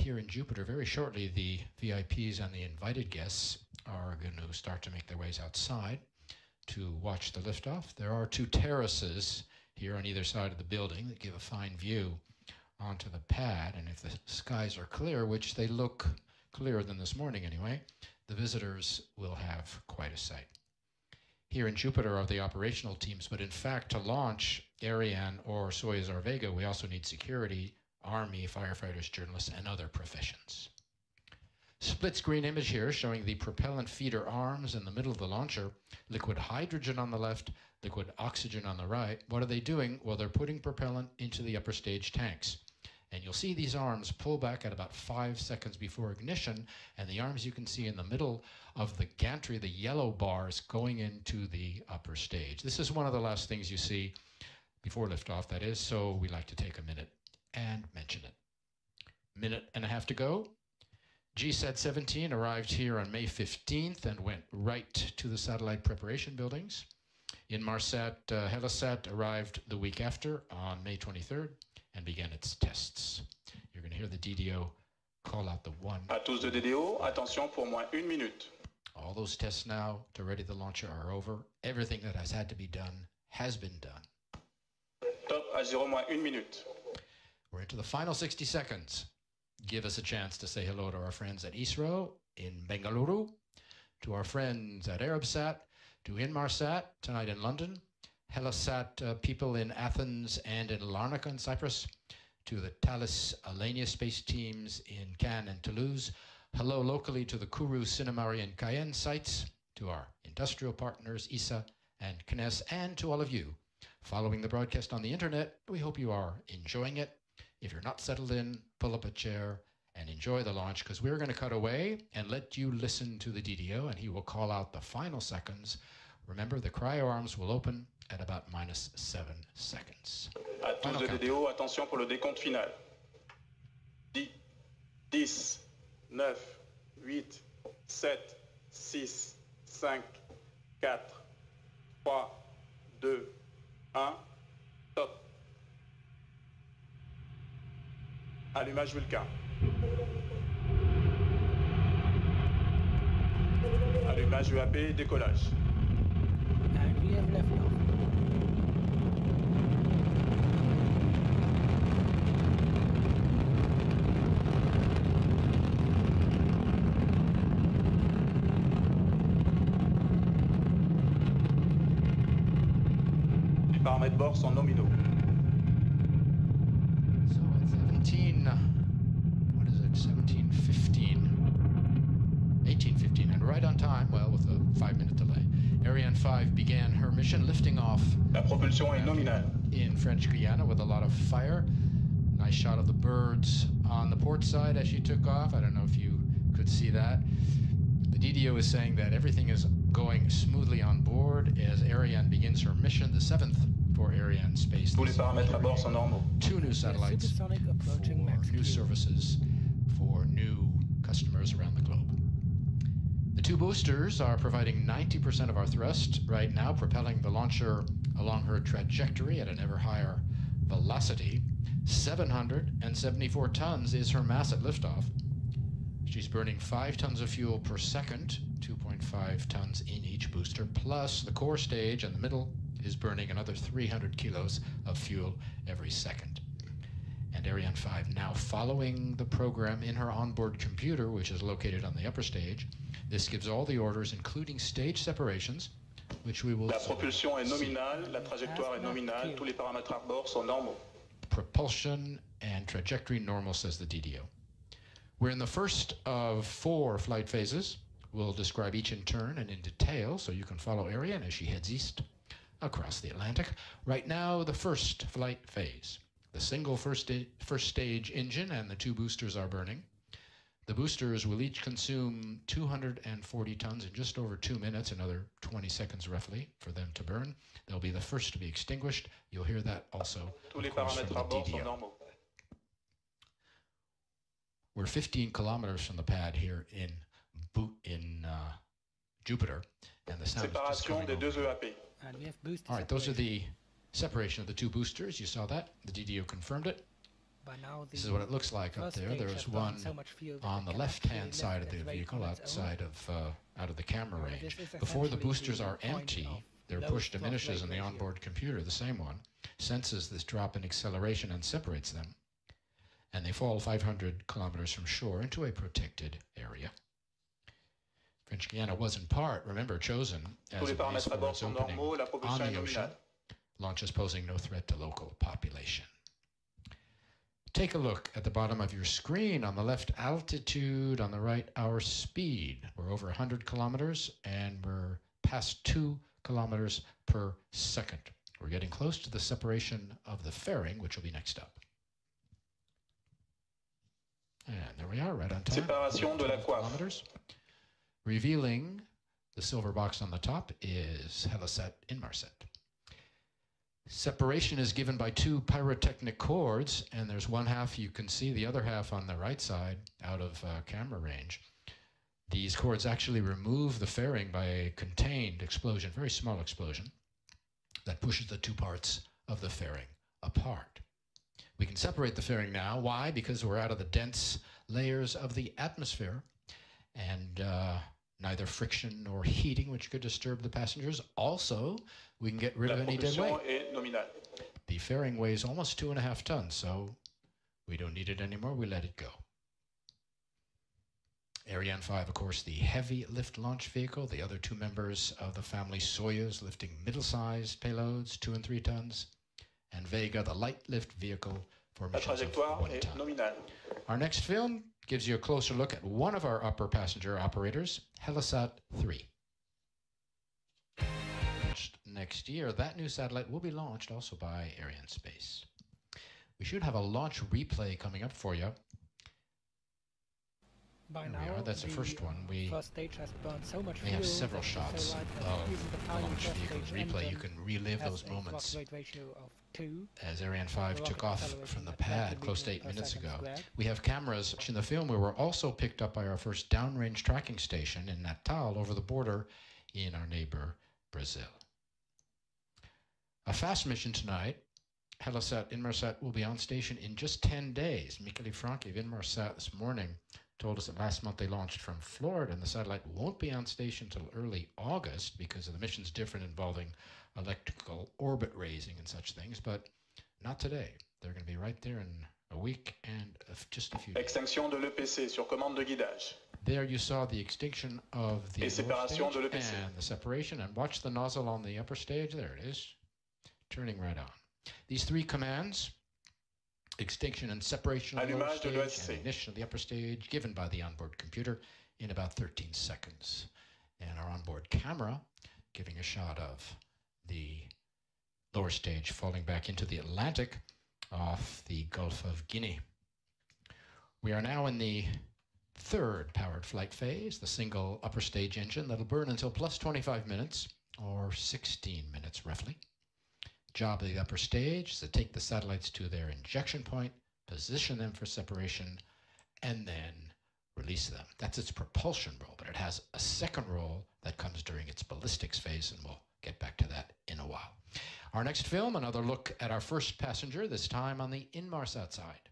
here in Jupiter, very shortly, the VIPs and the invited guests are going to start to make their ways outside to watch the liftoff. There are 2 terraces here on either side of the building that give a fine view onto the pad, and if the skies are clear, which they look clearer than this morning anyway, the visitors will have quite a sight. Here in Jupiter are the operational teams, but in fact, to launch Ariane or Soyuz or Vega, we also need security, Army, firefighters, journalists, and other professions. Split screen image here showing the propellant feeder arms in the middle of the launcher, liquid hydrogen on the left, liquid oxygen on the right. What are they doing? Well, they're putting propellant into the upper stage tanks. And you'll see these arms pull back at about 5 seconds before ignition, and the arms you can see in the middle of the gantry, the yellow bars going into the upper stage. This is one of the last things you see before liftoff, that is, so we like to take a minute and mention it. Minute and a half to go. GSAT-17 arrived here on May 15th and went right to the satellite preparation buildings. Inmarsat Helisat arrived the week after on May 23rd and began its tests. You're going to hear the DDO call out the one. À tous de DDO, attention pour moins 1 minute. All those tests now to ready the launcher are over. Everything that has had to be done has been done. Top à 0 moins 1 minute. We're into the final 60 seconds. Give us a chance to say hello to our friends at ISRO in Bengaluru, to our friends at Arabsat, to Inmarsat tonight in London, Helisat people in Athens and in Larnaca in Cyprus, to the Thales Alenia space teams in Cannes and Toulouse. Hello locally to the Kourou, Sinnamary, and Cayenne sites, to our industrial partners, ISA and CNES, and to all of you following the broadcast on the internet. We hope you are enjoying it. If you're not settled in, pull up a chair and enjoy the launch, because we're going to cut away and let you listen to the DDO, and he will call out the final seconds. Remember, the cryo arms will open at about -7 seconds. À tous de DDO, attention pour le décompte final. 10, 10, 9, 8, 7, 6, 5, 4, 3, 2, 1, top. Allumage Vulcain. Allumage UAP, décollage. And we have left off. Les paramètres bord sont nominaux. So at 17, what is it, 17:15, 18:15, and right on time, well, with a 5-minute delay, Ariane 5 began her mission, lifting off La propulsion est nominale. in French Guiana with a lot of fire. Nice shot of the birds on the port side as she took off. I don't know if you could see that. The DDO is saying that everything is going smoothly on board as Ariane begins her mission, the 7th for Ariane Space. Tous les paramètres à bord sont normaux. 2 new satellites Supersonic approaching max for new speed. services for new customers around the globe. The 2 boosters are providing 90% of our thrust right now, propelling the launcher along her trajectory at an ever higher velocity. 774 tons is her mass at liftoff. She's burning 5 tons of fuel per second, 2.5 tons in each booster, plus the core stage in the middle is burning another 300 kilos of fuel every second. And Ariane 5 now following the program in her onboard computer, which is located on the upper stage. This gives all the orders, including stage separations, which we will La propulsion est nominale, la trajectoire est nominale, tous les paramètres à bord sont normaux. propulsion and trajectory normal, says the DDO. We're in the first of 4 flight phases. We'll describe each in turn and in detail so you can follow Ariane as she heads east across the Atlantic. Right now, the first flight phase. The single first stage engine and the 2 boosters are burning. The boosters will each consume 240 tons in just over 2 minutes, another 20 seconds roughly for them to burn. They'll be the first to be extinguished. You'll hear that also, Tous les of course, from paramètres the à bord sont DDO. normaux. We're 15 kilometers from the pad here in Jupiter, and the sound is just Séparation coming des over. 2 EAP. And we have boosted All right, those are separation. the separation of the 2 boosters. You saw that. The DDO confirmed it. By now, This is what it looks like up there. There's one on the left-hand side of the vehicle, outside of out of the camera range. Before the boosters are empty, their push diminishes in the onboard computer. The same one senses this drop in acceleration and separates them, and they fall 500 kilometers from shore into a protected area. French Guiana was in part, remember, chosen as a base for its opening on the ocean, launches posing no threat to local population. Take a look at the bottom of your screen. On the left, altitude, on the right, our speed. We're over 100 kilometers, and we're past 2 kilometers per second. We're getting close to the separation of the fairing, which will be next up. And there we are, right on time. Séparation de la coiffe. Revealing the silver box on the top is Helesat Inmarsat. Separation is given by 2 pyrotechnic cords, and there's one half you can see, the other half on the right side out of camera range. These cords actually remove the fairing by a contained explosion, very small explosion, that pushes the 2 parts of the fairing apart. We can separate the fairing now. Why? Because we're out of the dense layers of the atmosphere, and neither friction nor heating, which could disturb the passengers. Also, we can get rid of any dead weight. The fairing weighs almost 2.5 tons, so we don't need it anymore. We let it go. Ariane 5, of course, the heavy lift launch vehicle. The other 2 members of the family, Soyuz, lifting middle-sized payloads, 2 and 3 tons. And Vega, the light lift vehicle for missions of 1 ton. Our next film gives you a closer look at one of our upper passenger operators, Helesat 3. Next year, that new satellite will be launched also by Arianespace. We should have a launch replay coming up for you. By Here now, we are. That's the first one. We stage has burned so much have fuel several that shots the of even the launch first vehicle's stage replay. You engine can relive has those a moments thrust weight ratio of 2. as Ariane 5 The took rocket off acceleration from the at pad 30 close to 8 meters per minutes ago. second squared. We have cameras in the film. We were also picked up by our first downrange tracking station in Natal over the border in our neighbor, Brazil. A fast mission tonight. Helesat Inmarsat will be on station in just 10 days. Michele Franchi of Inmarsat this morning told us that last month they launched from Florida, and the satellite won't be on station until early August because the mission's different, involving electrical orbit raising and such things, but not today. They're going to be right there in a week and just a few days. Extinction de l'EPC sur commande de guidage. There you saw the extinction of the Et séparation de l'EPC. and the separation, and watch the nozzle on the upper stage. There it is, turning right on. These 3 commands, extinction and separation of the lower Allumage de stage l'OSC. and ignition of the upper stage, given by the onboard computer in about 13 seconds. And our onboard camera giving a shot of the lower stage falling back into the Atlantic off the Gulf of Guinea. We are now in the 3rd powered flight phase, the single upper stage engine that'll burn until plus 25 minutes, or 16 minutes roughly. Job of the upper stage is to take the satellites to their injection point, position them for separation, and then release them. That's its propulsion role, but it has a second role that comes during its ballistics phase, and we'll get back to that in a while. Our next film, another look at our first passenger, this time on the Inmarsat side.